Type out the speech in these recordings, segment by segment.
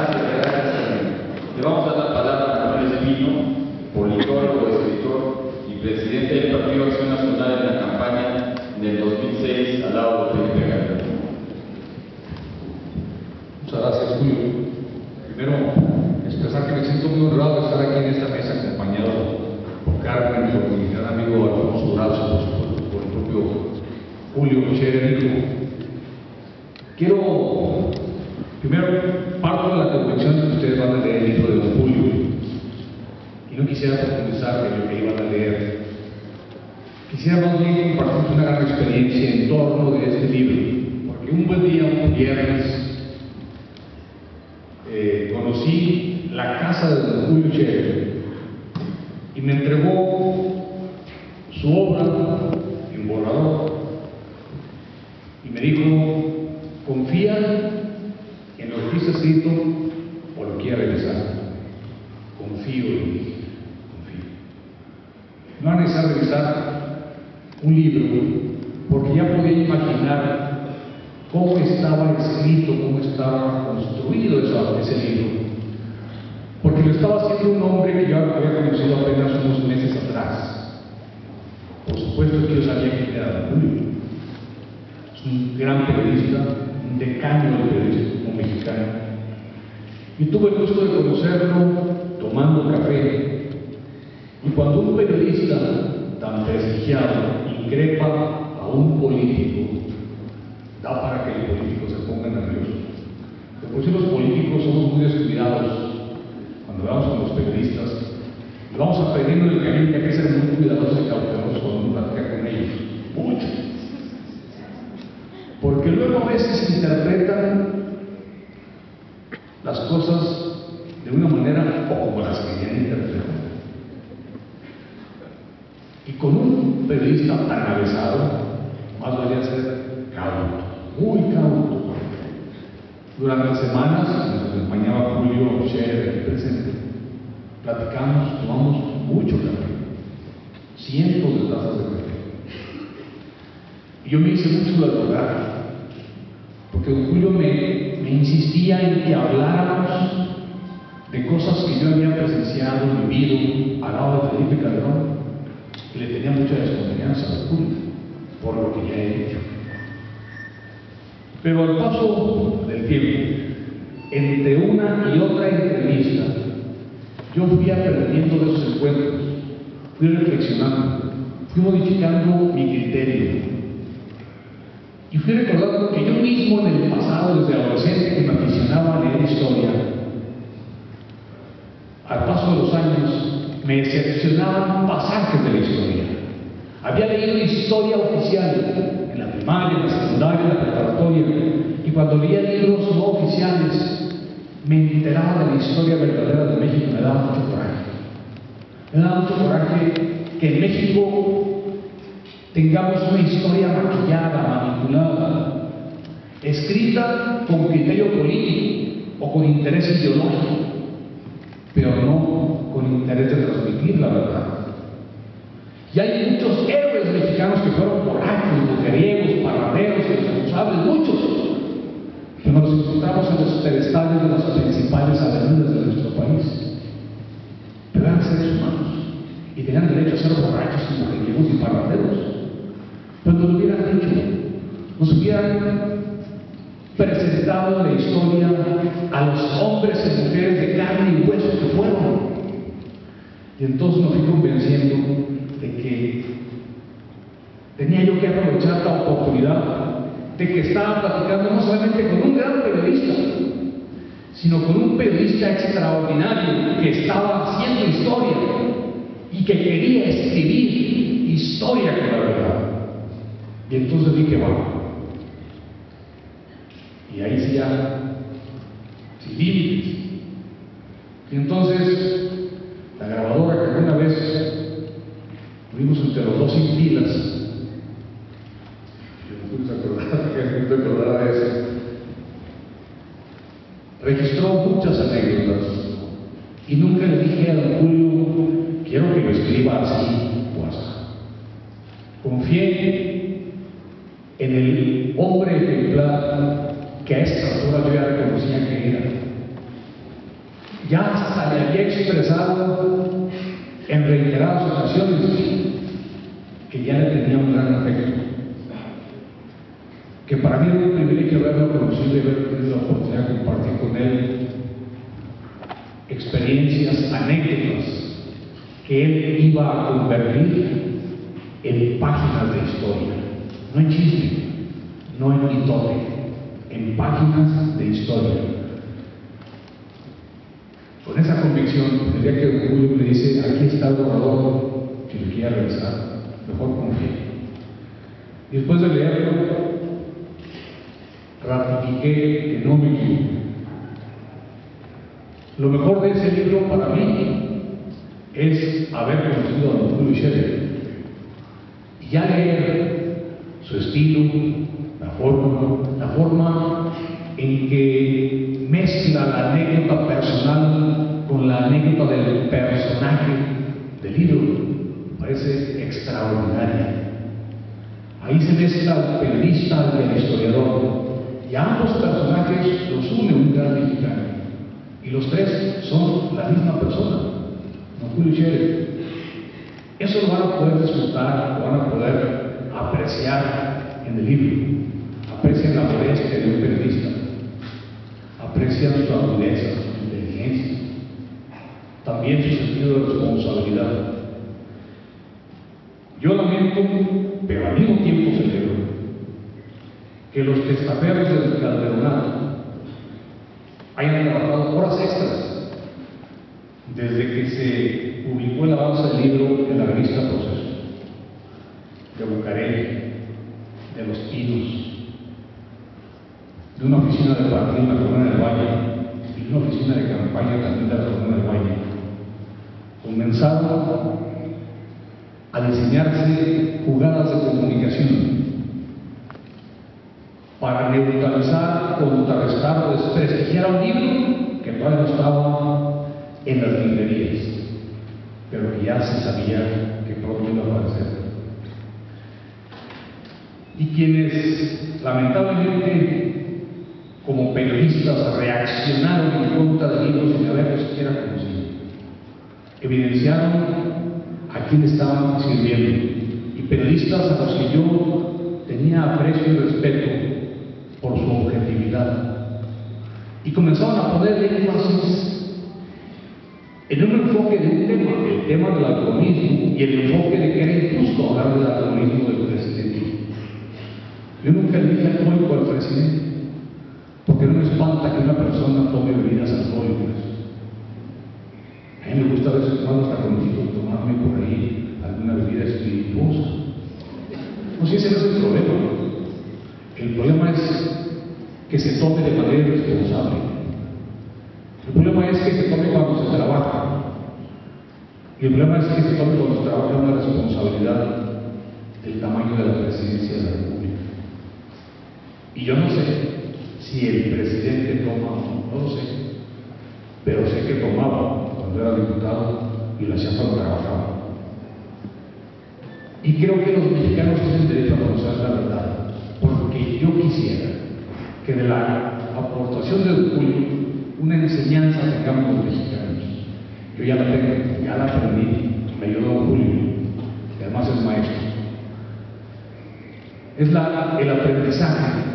gracias. Le vamos a dar la palabra a Manuel Espino, politólogo, escritor y presidente del Partido Acción Nacional en la campaña del 2006 al lado de Felipe Calderón. Muchas gracias, Julio. Primero, expresar que me siento muy honrado de estar aquí en esta mesa acompañado por Carmen, por mi gran amigo Alfonso Durazo, por el propio Julio Michel. Quiero, primero, parto de la convicción de que ustedes van a leer el libro de don Julio, y no quisiera profundizar en lo que iban a leer. Quisiera más bien compartir una gran experiencia en torno de este libro, porque un buen día, un viernes, conocí la casa de don Julio Scherer y me entregó su obra en borrador y me dijo: confía en lo que está escrito o lo quiera revisar. Confío en ti, confío. No es necesario revisar un libro porque ya podía imaginar cómo estaba escrito, cómo estaba construido ese libro, porque lo estaba haciendo un hombre que yo había conocido apenas unos meses atrás. Por supuesto que yo sabía quién era don Julio. Es un gran periodista, un decano del periodismo mexicano, y tuve el gusto de conocerlo tomando café. Y cuando un periodista tan prestigiado increpa a un político, da para que el político se ponga nervioso. De por sí los políticos somos muy descuidados cuando vamos con los periodistas y vamos aprendiendo en el camino que hay que ser muy cuidadosos y cautelosos cuando uno platica con ellos. Mucho. Porque luego a veces interpretan las cosas de una manera o como las querían interpretar. Y con un periodista tan avesado, más valía ser cauto, muy cauto. Durante semanas nos acompañaba Julio Scherer aquí presente. Platicamos, tomamos mucho café, cientos de tazas de café. Y yo me hice mucho de rogar, porque don Julio me insistía en que habláramos de cosas que yo había presenciado, vivido al lado de Felipe Calderón, y le tenía mucha desconfianza a don Julio, por lo que ya he dicho. Pero al paso del tiempo, entre una y otra entrevista, yo fui aprendiendo de esos encuentros, fui reflexionando, fui modificando mi criterio. Y fui recordando que yo mismo en el pasado, desde adolescente, que me aficionaba a leer historia, al paso de los años me decepcionaban pasajes de la historia. Había leído historia oficial en la primaria, en la secundaria, en la preparatoria, y cuando leía libros no oficiales me enteraba de la historia verdadera de México. Me daba mucho coraje. Me daba mucho coraje que en México tengamos una historia maquillada, manipulada, escrita con criterio político o con interés ideológico, pero no con interés de transmitir la verdad. Y hay muchos héroes mexicanos que fueron borrachos, mujeriegos, parranderos, irresponsables, muchos, que nos encontramos en los pedestales de las principales avenidas de nuestro país. Pero eran seres humanos y tenían derecho a ser borrachos y mujeriegos y parranderos. Pero nos lo hubieran dicho, nos hubieran presentado la historia a los hombres y mujeres de carne y hueso que fueron. Y entonces me fui convenciendo de que tenía yo que aprovechar la oportunidad de que estaba platicando no solamente con un gran periodista, sino con un periodista extraordinario que estaba haciendo historia y que quería escribir historia con la verdad. Y entonces dije, bueno, y ahí sí ya, sin límites. Y entonces, la grabadora que alguna vez tuvimos entre los dos sin pilas, yo me puse a acordar de eso, registró muchas anécdotas y nunca le dije a don Julio, quiero que lo escriba así o así. Confié en el hombre ejemplar que a esta altura yo ya reconocía que era. ya hasta le había expresado en reiteradas ocasiones que ya le tenía un gran afecto, que para mí era un privilegio haberlo conocido y haber tenido la oportunidad de compartir con él experiencias, anécdotas que él iba a convertir en páginas de historia, no en chisme, no en mitote, en páginas de historia. Con esa convicción, el día que Julio me dice, aquí está el borrador, si lo quiera revisar, mejor confíe. Y después de leerlo, ratifiqué que no me equivoqué. Lo mejor de ese libro para mí es haber conocido a don Julio Scherer y ya leer su estilo, la forma en que mezcla la anécdota personal con la anécdota del personaje del libro, me parece extraordinaria. Ahí se mezcla el periodista y el historiador, y a ambos personajes los une un gran mexicano, y los tres son la misma persona, don Julio Scherer. Eso lo van a poder disfrutar, lo van a poder apreciar en el libro. Aprecian la modestia de un periodista, aprecian su agudeza, su inteligencia, también su sentido de responsabilidad. Yo lamento, pero al mismo tiempo celebro, que los testaferros del Calderonato hayan trabajado horas extras desde que se publicó el avance del libro en la revista Proceso, de Bucareli, de Los Pinos, de una oficina de partido en la Colonia del Valle y de una oficina de campaña también de la Colonia del Valle. Comenzaron a diseñarse jugadas de comunicación para neutralizar, contrarrestar o desprestigiar un libro que todavía no estaba en las librerías, pero que ya se sabía que pronto iba a aparecer. Y quienes lamentablemente como periodistas reaccionaron en contra de libros sin haberlos siquiera conocido, evidenciaron a quienes estaban sirviendo, y periodistas a los que yo tenía aprecio y respeto por su objetividad, y comenzaron a poner énfasis en un enfoque de un tema, el tema del alcoholismo, y el enfoque de que era injusto hablar del alcoholismo del presidente. Yo nunca le dije alcohólico al presidente, porque no me espanta que una persona tome bebidas alcohólicas. A mí me gusta a veces cuando hasta con mis hijos tomarme por ahí alguna bebida espirituosa. No sé si ese no es el problema. El problema es que se tome de manera irresponsable. El problema es que se tome cuando se trabaja. Y el problema es que se tome cuando se trabaja una responsabilidad del tamaño de la presidencia de la República. Y yo no sé si el presidente toma o no, no lo sé, pero sé que tomaba cuando era diputado y lo hacía cuando trabajaba. Y creo que los mexicanos tienen derecho a conocer la verdad, porque yo quisiera que de la aportación de don Julio una enseñanza tengamos los mexicanos. Yo ya la tengo, ya la aprendí, me ayudó don Julio, que además es maestro. Es el aprendizaje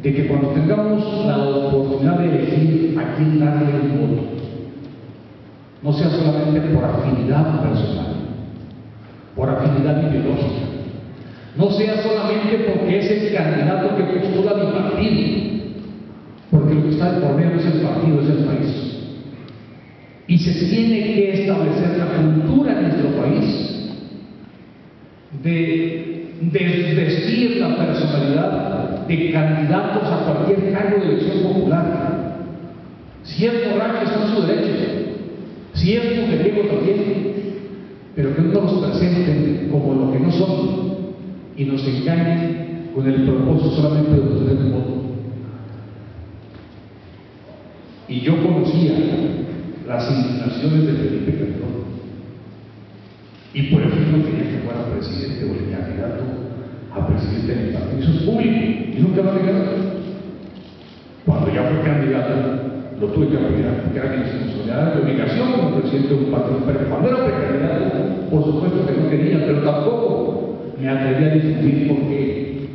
de que cuando tengamos la oportunidad de elegir a quién darle un voto, no sea solamente por afinidad personal, por afinidad ideológica, no sea solamente porque es el candidato que postula mi partido, porque lo que está de por medio es el partido, es el país. Y se tiene que establecer la cultura en nuestro país de desvestir la personalidad de candidatos a cualquier cargo de elección popular. Si es borracho está en su derecho, si es mujeriego también, pero que no nos presenten como lo que no son y nos engañen con el propósito solamente de obtener un voto. Y yo conocía las inclinaciones de Felipe Calderón, y por eso no quería que fuera presidente o el candidato a presidente del partido. Eso es público y nunca va a negar. Cuando ya fue candidato, lo tuve que apoyar, porque era mi responsabilidad, mi obligación como presidente de un partido, pero cuando era precandidato, por supuesto que no quería, pero tampoco me atreví a discutir por qué.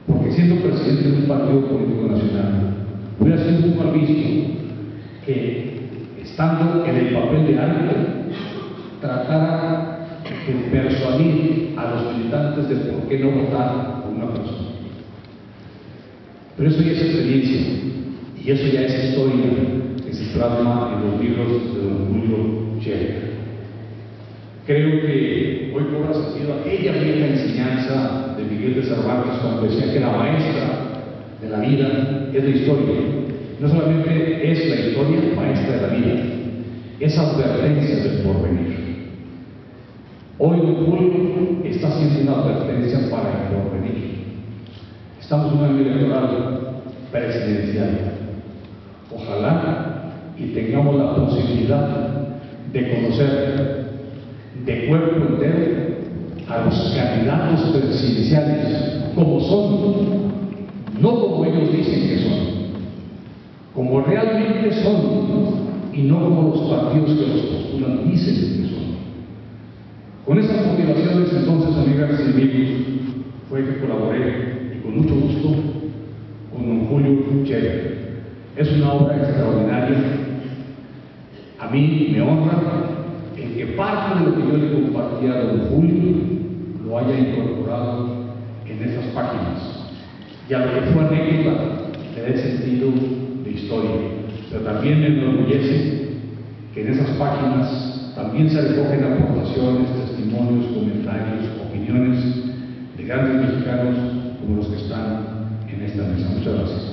Porque siendo presidente de un partido político nacional, hubiera sido muy mal visto que, estando en el papel de alguien, tratara de persuadir a los militantes de por qué no votar por una persona. Pero eso ya es experiencia, y eso ya es historia que se plasma en los libros de don Julio Scherer. Creo que hoy cobra sentido aquella vieja enseñanza de Miguel de Cervantes cuando decía que la maestra de la vida es la historia. No solamente es la historia maestra de la vida, es advertencia del porvenir. Hoy don Julio está haciendo una advertencia para el porvenir. Estamos en un año electoral presidencial. Ojalá y tengamos la posibilidad de conocer de cuerpo entero a los candidatos presidenciales como son, no como ellos dicen que son, como realmente son, y no como los partidos que los postulan dicen que son. Con esas motivaciones, entonces, amigas y amigos, fue que colaboré, y con mucho gusto, con don Julio Scherer. Es una obra extraordinaria. A mí me honra el que parte de lo que yo le compartía a don Julio lo haya incorporado en esas páginas. Y a lo que fue anécdota le dé sentido de historia. Pero también me enorgullece que en esas páginas también se recogen aportaciones, testimonios, comentarios, opiniones de grandes mexicanos como los que están en esta mesa. Muchas gracias.